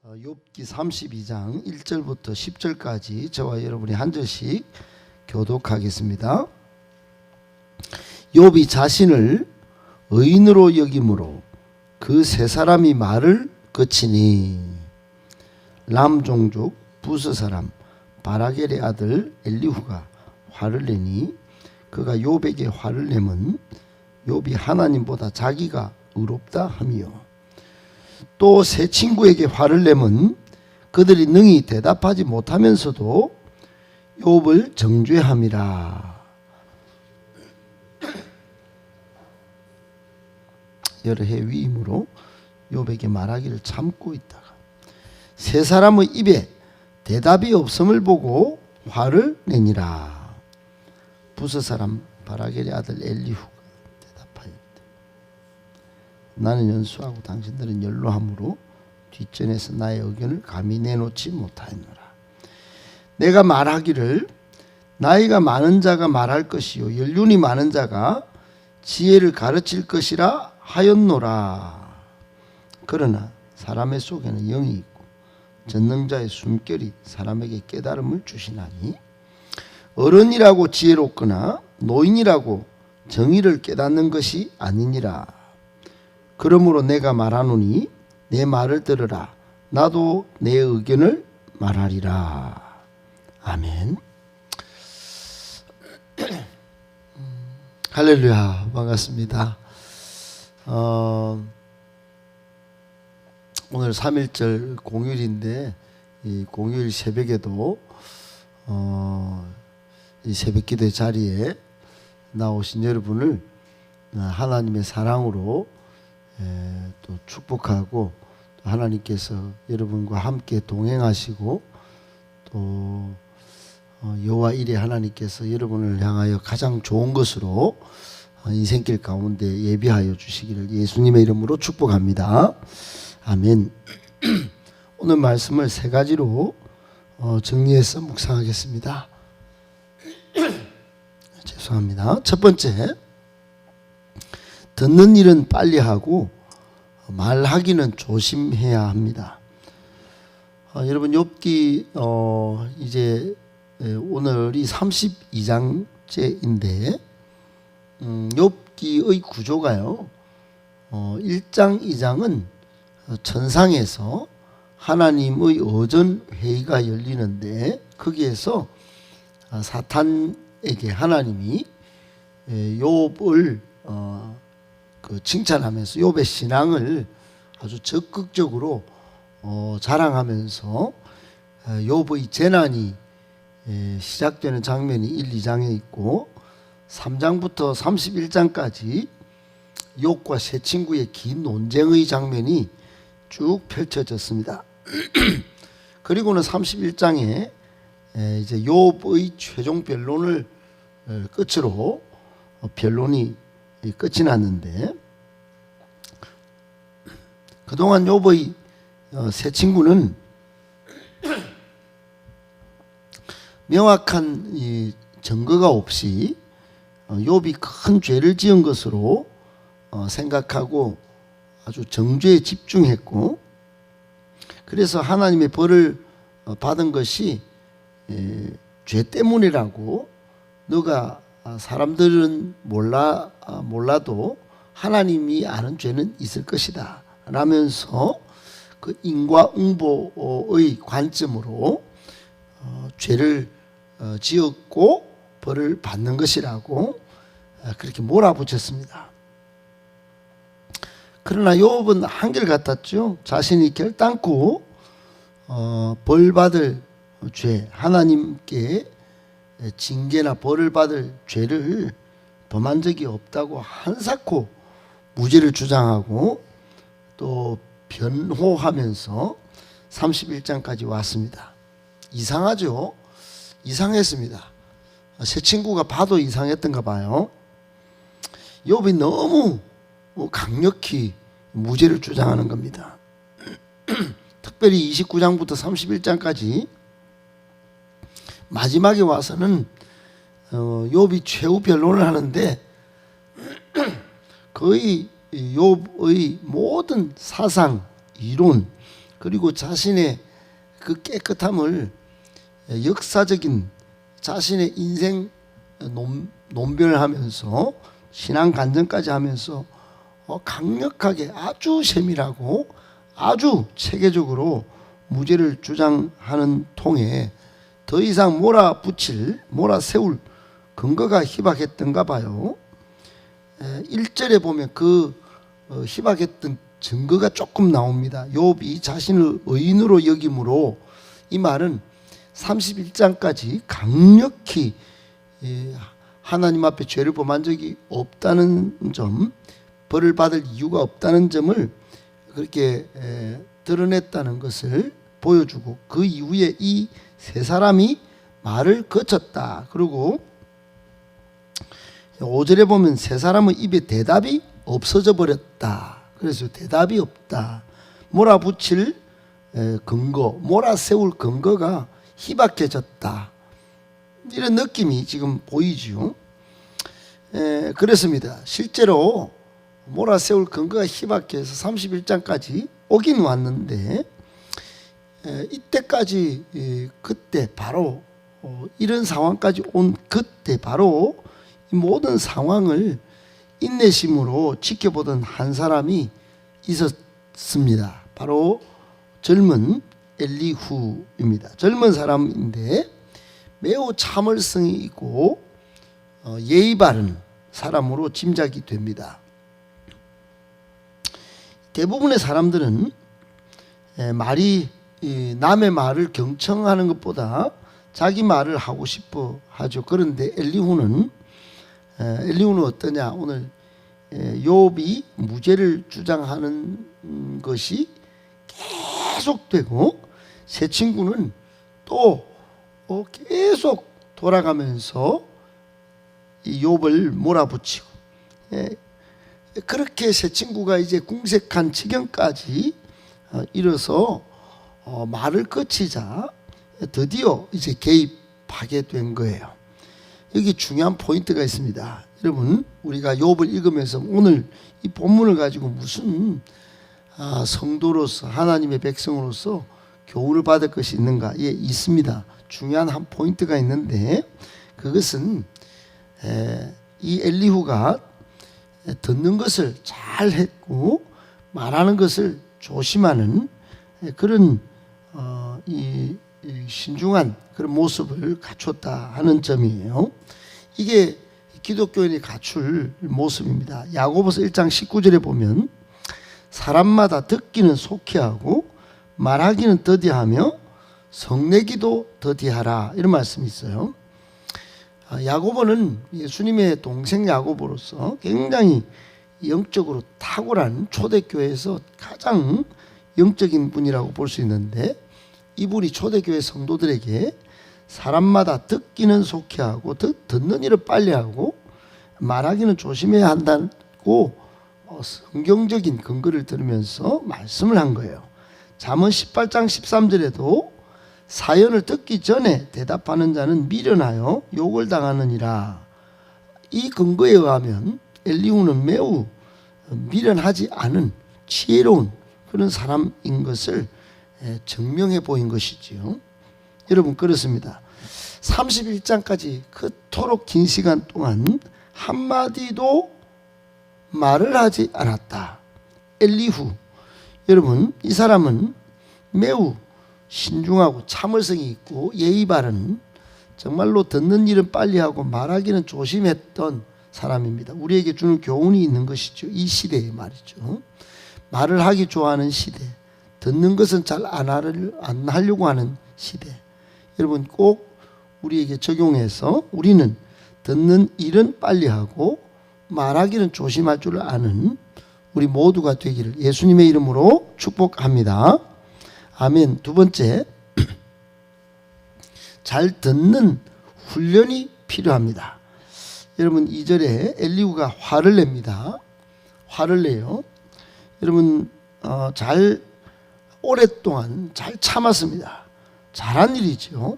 욥기 32장 1절부터 10절까지 저와 여러분이 한 절씩 교독하겠습니다. 욥이 자신을 의인으로 여김으로 그 세 사람이 말을 그치니 람 종족 부스 사람 바라겔의 아들 엘리후가 화를 내니 그가 욥에게 화를 내면 욥이 하나님보다 자기가 의롭다 하며 또 세 친구에게 화를 내면 그들이 능히 대답하지 못하면서도 욥을 정죄함이라. 여러 해 위임으로 욥에게 말하기를 참고 있다가 세 사람의 입에 대답이 없음을 보고 화를 내니라. 부스 사람 바라겔의 아들 엘리후가 대답하였다. 나는 연수하고 당신들은 연로함으로 뒷전에서 나의 의견을 감히 내놓지 못하였노라. 내가 말하기를 나이가 많은 자가 말할 것이요 연륜이 많은 자가 지혜를 가르칠 것이라 하였노라. 그러나 사람의 속에는 영이 있고 전능자의 숨결이 사람에게 깨달음을 주시나니 어른이라고 지혜롭거나 노인이라고 정의를 깨닫는 것이 아니니라. 그러므로 내가 말하노니 내 말을 들으라. 나도 내 의견을 말하리라. 아멘. 할렐루야. 반갑습니다. 오늘 3.1절 공휴일인데 이 공휴일 새벽에도 이 새벽기도 자리에 나오신 여러분을 하나님의 사랑으로 또 축복하고 또 하나님께서 여러분과 함께 동행하시고 또 여호와 일에 하나님께서 여러분을 향하여 가장 좋은 것으로 인생길 가운데 예비하여 주시기를 예수님의 이름으로 축복합니다. 아멘. 오늘 말씀을 세 가지로 정리해서 묵상하겠습니다. 죄송합니다. 첫 번째, 듣는 일은 빨리 하고 말하기는 조심해야 합니다. 여러분 욥기 이제 오늘이 32장째인데 욥기의 구조가요. 1장, 2장은 천상에서 하나님의 어전 회의가 열리는데 거기에서 사탄에게 하나님이 욥을 칭찬하면서 욥의 신앙을 아주 적극적으로 자랑하면서 욥의 재난이 시작되는 장면이 1, 2장에 있고 3장부터 31장까지 욥과 세 친구의 긴 논쟁의 장면이 쭉 펼쳐졌습니다. 그리고는 31장에 이제 욥의 최종 변론을 끝으로 변론이 끝이 났는데 그동안 욥의 세 친구는 명확한 이 증거가 없이 욥이 큰 죄를 지은 것으로 생각하고 아주 정죄에 집중했고 그래서 하나님의 벌을 받은 것이 죄 때문이라고 너가 사람들은 몰라도 하나님이 아는 죄는 있을 것이다 라면서 그 인과응보의 관점으로 죄를 지었고 벌을 받는 것이라고 그렇게 몰아붙였습니다. 그러나 욥은 한결같았죠. 자신이 결단코 벌받을 죄, 하나님께 징계나 벌을 받을 죄를 범한 적이 없다고 한사코 무죄를 주장하고 또 변호하면서 31장까지 왔습니다. 이상하죠? 이상했습니다. 세 친구가 봐도 이상했던가 봐요. 욥이 너무 강력히 무죄를 주장하는 겁니다. 특별히 29장부터 31장까지 마지막에 와서는 욥이 최후 변론을 하는데 거의 욥의 모든 사상, 이론 그리고 자신의 그 깨끗함을 역사적인 자신의 인생 논변을 하면서 신앙 간증까지 하면서 강력하게 아주 세밀하고 아주 체계적으로 무죄를 주장하는 통에 더 이상 몰아세울 근거가 희박했던가 봐요. 1절에 보면 그 희박했던 증거가 조금 나옵니다. 욥이 자신을 의인으로 여김으로, 이 말은 31장까지 강력히 하나님 앞에 죄를 범한 적이 없다는 점, 벌을 받을 이유가 없다는 점을 그렇게 드러냈다는 것을 보여주고, 그 이후에 이 세 사람이 말을 거쳤다. 그리고 5절에 보면 세 사람의 입에 대답이 없어져 버렸다. 그래서 대답이 없다. 몰아붙일 근거, 몰아세울 근거가 희박해졌다. 이런 느낌이 지금 보이죠. 그렇습니다. 실제로 몰아세울 근거가 희박해서 31장까지 오긴 왔는데, 이때까지 그때 바로 이런 상황까지 온 그때 바로 이 모든 상황을 인내심으로 지켜보던 한 사람이 있었습니다. 바로 젊은 엘리후입니다. 젊은 사람인데 매우 참을성이 있고 예의 바른 사람으로 짐작이 됩니다. 대부분의 사람들은 남의 말을 경청하는 것보다 자기 말을 하고 싶어 하죠. 그런데 엘리후는 어떠냐? 오늘 욥이 무죄를 주장하는 것이 계속되고, 세 친구는 또 계속 돌아가면서 이 욥을 몰아붙이고, 그렇게 세 친구가 이제 궁색한 지경까지 이르러서 말을 거치자 드디어 이제 개입하게 된 거예요. 여기 중요한 포인트가 있습니다. 여러분, 우리가 욥을 읽으면서 오늘 이 본문을 가지고 무슨 성도로서, 하나님의 백성으로서 교훈을 받을 것이 있는가? 예, 있습니다. 중요한 한 포인트가 있는데, 그것은 이 엘리후가 듣는 것을 잘 했고 말하는 것을 조심하는 그런 이 신중한 그런 모습을 갖췄다 하는 점이에요. 이게 기독교인이 갖출 모습입니다. 야고보서 1장 19절에 보면 사람마다 듣기는 속히하고 말하기는 더디하며 성내기도 더디하라, 이런 말씀이 있어요. 야고보는 예수님의 동생 야고보로서 굉장히 영적으로 탁월한 초대교회에서 가장 영적인 분이라고 볼 수 있는데, 이분이 초대교회 성도들에게 사람마다 듣기는 속히하고 듣는 일을 빨리 하고 말하기는 조심해야 한다고 성경적인 근거를 들으면서 말씀을 한 거예요. 잠언 18장 13절에도 사연을 듣기 전에 대답하는 자는 미련하여 욕을 당하느니라. 이 근거에 의하면 엘리후는 매우 미련하지 않은 지혜로운 그런 사람인 것을 증명해 보인 것이지요. 여러분, 그렇습니다. 31장까지 그토록 긴 시간 동안 한마디도 말을 하지 않았다. 엘리후, 여러분, 이 사람은 매우 신중하고 참을성이 있고 예의 바른, 정말로 듣는 일은 빨리 하고 말하기는 조심했던 사람입니다. 우리에게 주는 교훈이 있는 것이죠. 이 시대에 말이죠. 말을 하기 좋아하는 시대, 듣는 것은 잘 안 하려고 하는 시대. 여러분, 꼭 우리에게 적용해서 우리는 듣는 일은 빨리 하고 말하기는 조심할 줄 아는 우리 모두가 되기를 예수님의 이름으로 축복합니다. 아멘. 두 번째, 잘 듣는 훈련이 필요합니다. 여러분, 2절에 엘리후가 화를 냅니다. 화를 내요. 여러분, 오랫동안 잘 참았습니다. 잘한 일이죠.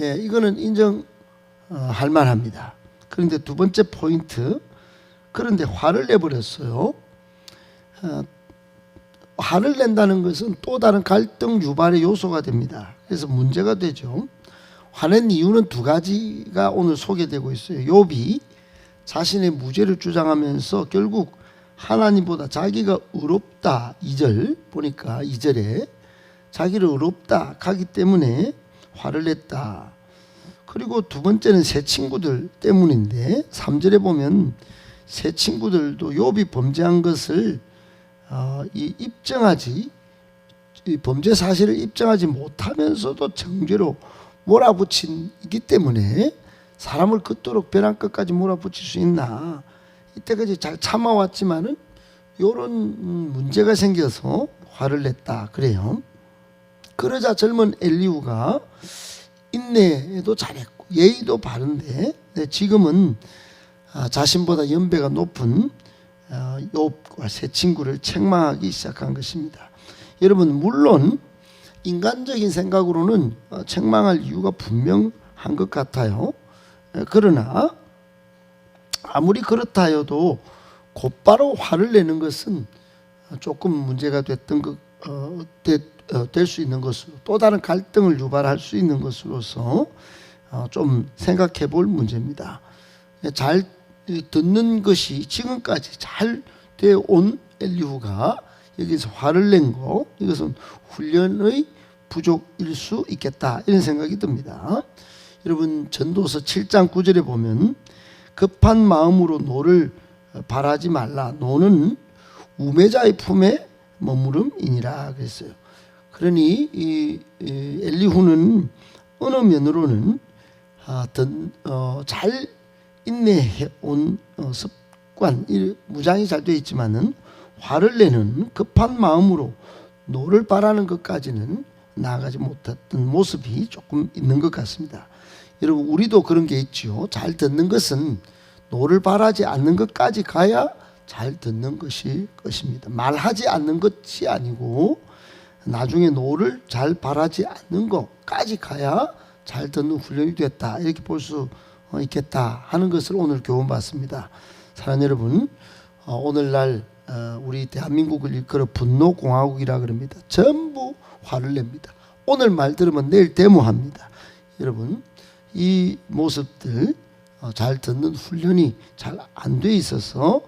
예, 이거는 인정할 만합니다. 그런데 두 번째 포인트, 그런데 화를 내버렸어요. 화를 낸다는 것은 또 다른 갈등 유발의 요소가 됩니다. 그래서 문제가 되죠. 화낸 이유는 두 가지가 오늘 소개되고 있어요. 욥이 자신의 무죄를 주장하면서 결국 하나님보다 자기가 의롭다, 2절 보니까 2절에 자기를 의롭다 하기 때문에 화를 냈다. 그리고 두 번째는 새 친구들 때문인데 3절에 보면 새 친구들도 욥이 범죄한 것을 이 범죄 사실을 입증하지 못하면서도 정죄로 몰아붙이기 때문에 사람을 그토록 벼랑 끝까지 몰아붙일 수 있나. 이때까지 잘 참아왔지만은 이런 문제가 생겨서 화를 냈다 그래요. 그러자 젊은 엘리후가 인내도 잘했고 예의도 바른데 지금은 자신보다 연배가 높은 욥과 새 친구를 책망하기 시작한 것입니다. 여러분, 물론 인간적인 생각으로는 책망할 이유가 분명한 것 같아요. 그러나 아무리 그렇다 해도 곧바로 화를 내는 것은 조금 문제가 될 수 있는 것으로, 또 다른 갈등을 유발할 수 있는 것으로서 좀 생각해 볼 문제입니다. 잘 듣는 것이 지금까지 잘 되어 온 엘리후가 여기서 화를 낸 거, 이것은 훈련의 부족일 수 있겠다, 이런 생각이 듭니다. 여러분, 전도서 7장 9절에 보면 급한 마음으로 노를 바라지 말라. 노는 우매자의 품에 머무름이니라 그랬어요. 그러니 이 엘리후는 어느 면으로는 잘 인내해 온 습관, 무장이 잘 되어 있지만은 화를 내는 급한 마음으로 노를 바라는 것까지는 나아가지 못했던 모습이 조금 있는 것 같습니다. 여러분, 우리도 그런 게 있죠. 잘 듣는 것은 노를 바라지 않는 것까지 가야 잘 듣는 것입니다. 말하지 않는 것이 아니고 나중에 노를 잘 바라지 않는 것까지 가야 잘 듣는 훈련이 됐다, 이렇게 볼 수 있겠다 하는 것을 오늘 교훈받습니다. 사랑하는 여러분, 오늘날 우리 대한민국을 일컬어 분노공화국이라 그럽니다. 전부 화를 냅니다. 오늘 말 들으면 내일 데모합니다. 여러분, 이 모습들 잘 듣는 훈련이 잘 안 돼 있어서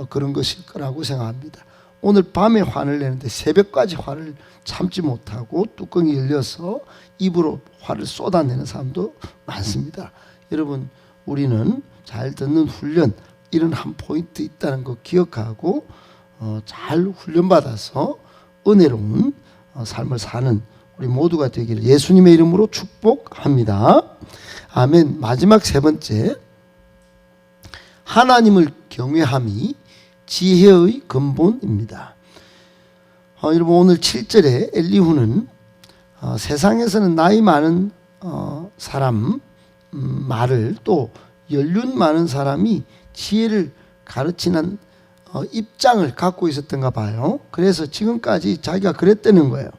그런 것일 거라고 생각합니다. 오늘 밤에 화를 내는데 새벽까지 화를 참지 못하고 뚜껑이 열려서 입으로 화를 쏟아내는 사람도 많습니다. 여러분, 우리는 잘 듣는 훈련, 이런 한 포인트 있다는 거 기억하고 잘 훈련받아서 은혜로운 삶을 사는 우리 모두가 되기를 예수님의 이름으로 축복합니다. 아멘. 마지막 세 번째, 하나님을 경외함이 지혜의 근본입니다. 여러분, 오늘 7절에 엘리후는 세상에서는 나이 많은 사람 말을, 또 연륜 많은 사람이 지혜를 가르치는 입장을 갖고 있었던가 봐요. 그래서 지금까지 자기가 그랬다는 거예요.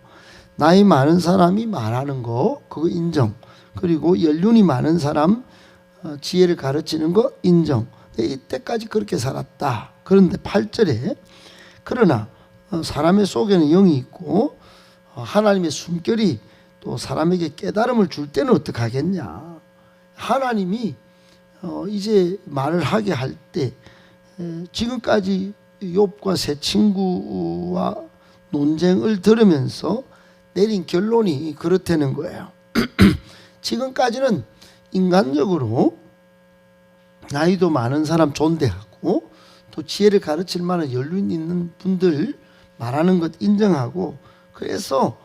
나이 많은 사람이 말하는 거, 그거 인정. 그리고 연륜이 많은 사람 지혜를 가르치는 거 인정. 이때까지 그렇게 살았다. 그런데 8절에 그러나 사람의 속에는 영이 있고 하나님의 숨결이 또 사람에게 깨달음을 줄 때는 어떡하겠냐. 하나님이 이제 말을 하게 할 때 지금까지 욥과 새 친구와 논쟁을 들으면서 내린 결론이 그렇다는 거예요. 지금까지는 인간적으로 나이도 많은 사람 존대하고 또 지혜를 가르칠 만한 연륜 있는 분들 말하는 것 인정하고, 그래서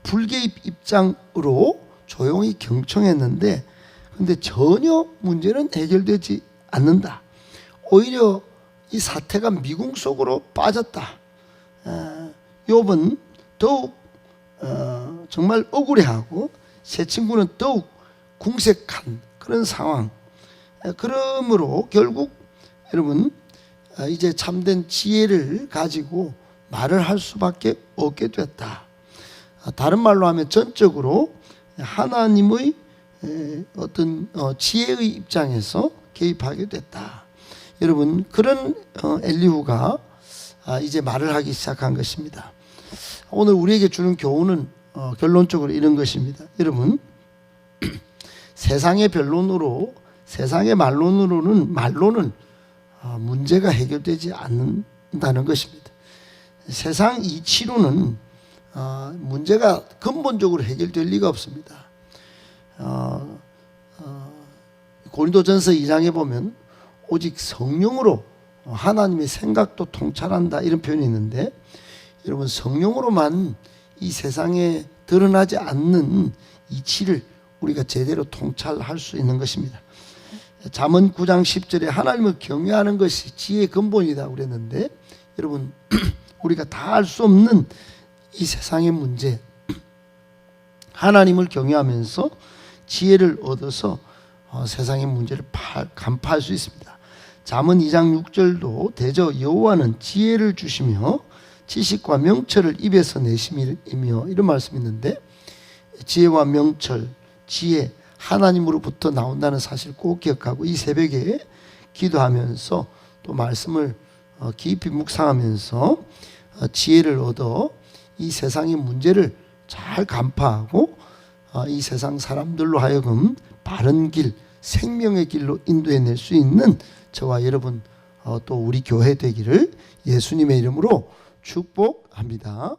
불개입 입장으로 조용히 경청했는데, 근데 전혀 문제는 해결되지 않는다. 오히려 이 사태가 미궁 속으로 빠졌다. 욥은 더욱 정말 억울해하고 새 친구는 더욱 궁색한 그런 상황. 그러므로 결국 여러분, 이제 참된 지혜를 가지고 말을 할 수밖에 없게 됐다. 다른 말로 하면 전적으로 하나님의 어떤 지혜의 입장에서 개입하게 됐다. 여러분, 그런 엘리후가 이제 말을 하기 시작한 것입니다. 오늘 우리에게 주는 교훈은 결론적으로 이런 것입니다. 여러분, 세상의 변론으로, 세상의 말론으로는 문제가 해결되지 않는다는 것입니다. 세상 이치로는 문제가 근본적으로 해결될 리가 없습니다. 고린도전서 2장에 보면 오직 성령으로 하나님의 생각도 통찰한다, 이런 표현이 있는데, 여러분, 성령으로만 이 세상에 드러나지 않는 이치를 우리가 제대로 통찰할 수 있는 것입니다. 잠언 9장 10절에 하나님을 경외하는 것이 지혜의 근본이다 그랬는데, 여러분, 우리가 다 알 수 없는 이 세상의 문제, 하나님을 경외하면서 지혜를 얻어서 세상의 문제를 간파할 수 있습니다. 잠언 2장 6절도 대저 여호와는 지혜를 주시며 지식과 명철을 입에서 내심이며, 이런 말씀이 있는데, 지혜와 명철, 지혜, 하나님으로부터 나온다는 사실 꼭 기억하고 이 새벽에 기도하면서 또 말씀을 깊이 묵상하면서 지혜를 얻어 이 세상의 문제를 잘 간파하고 이 세상 사람들로 하여금 바른 길, 생명의 길로 인도해낼 수 있는 저와 여러분 또 우리 교회 되기를 예수님의 이름으로 축복합니다.